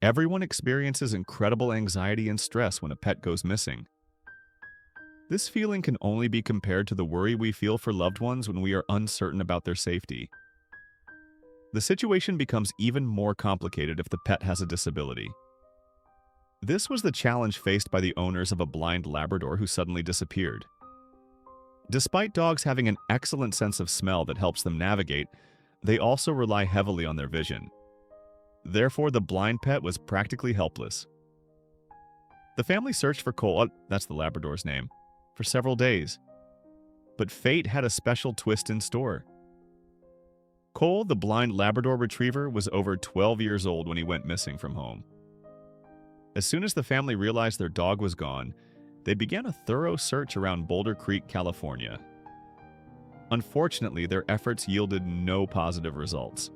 Everyone experiences incredible anxiety and stress when a pet goes missing. This feeling can only be compared to the worry we feel for loved ones when we are uncertain about their safety. The situation becomes even more complicated if the pet has a disability. This was the challenge faced by the owners of a blind Labrador who suddenly disappeared. Despite dogs having an excellent sense of smell that helps them navigate, they also rely heavily on their vision. Therefore, the blind pet was practically helpless. The family searched for Cole, that's the Labrador's name, for several days. But fate had a special twist in store. Cole, the blind Labrador retriever, was over 12 years old when he went missing from home. As soon as the family realized their dog was gone, they began a thorough search around Boulder Creek, California. Unfortunately, their efforts yielded no positive results.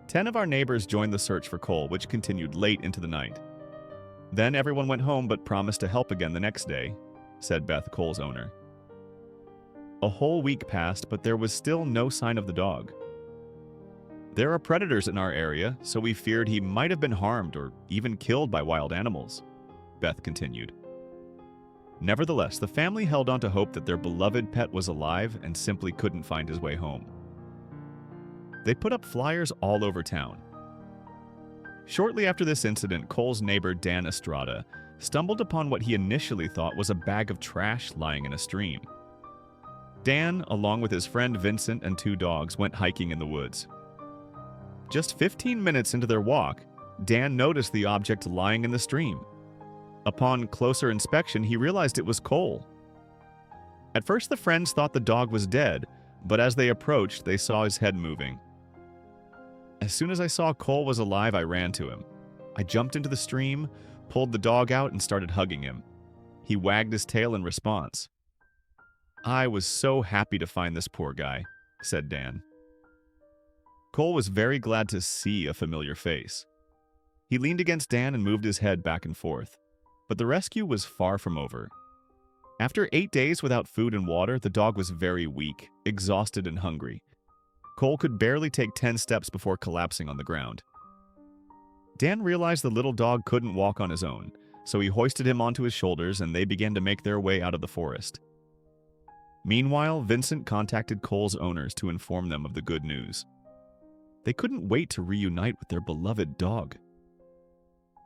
10 of our neighbors joined the search for Cole, which continued late into the night. Then everyone went home but promised to help again the next day, said Beth, Cole's owner. A whole week passed, but there was still no sign of the dog. There are predators in our area, so we feared he might have been harmed or even killed by wild animals, Beth continued. Nevertheless, the family held on to hope that their beloved pet was alive and simply couldn't find his way home. They put up flyers all over town. Shortly after this incident, Cole's neighbor Dan Estrada stumbled upon what he initially thought was a bag of trash lying in a stream. Dan, along with his friend Vincent and 2 dogs, went hiking in the woods. Just 15 minutes into their walk, Dan noticed the object lying in the stream. Upon closer inspection, he realized it was Cole. At first, the friends thought the dog was dead, but as they approached, they saw his head moving. As soon as I saw Cole was alive, I ran to him. I jumped into the stream, pulled the dog out, and started hugging him. He wagged his tail in response. I was so happy to find this poor guy, said Dan. Cole was very glad to see a familiar face. He leaned against Dan and moved his head back and forth. But the rescue was far from over. After 8 days without food and water, the dog was very weak, exhausted, and hungry. Cole could barely take 10 steps before collapsing on the ground. Dan realized the little dog couldn't walk on his own, so he hoisted him onto his shoulders and they began to make their way out of the forest. Meanwhile, Vincent contacted Cole's owners to inform them of the good news. They couldn't wait to reunite with their beloved dog.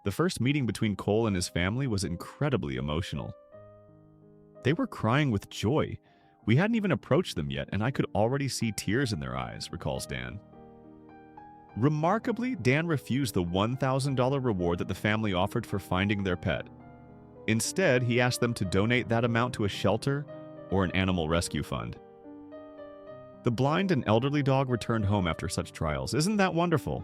The first meeting between Cole and his family was incredibly emotional. They were crying with joy. We hadn't even approached them yet, and I could already see tears in their eyes, recalls Dan. Remarkably, Dan refused the $1,000 reward that the family offered for finding their pet. Instead, he asked them to donate that amount to a shelter or an animal rescue fund. The blind and elderly dog returned home after such trials. Isn't that wonderful?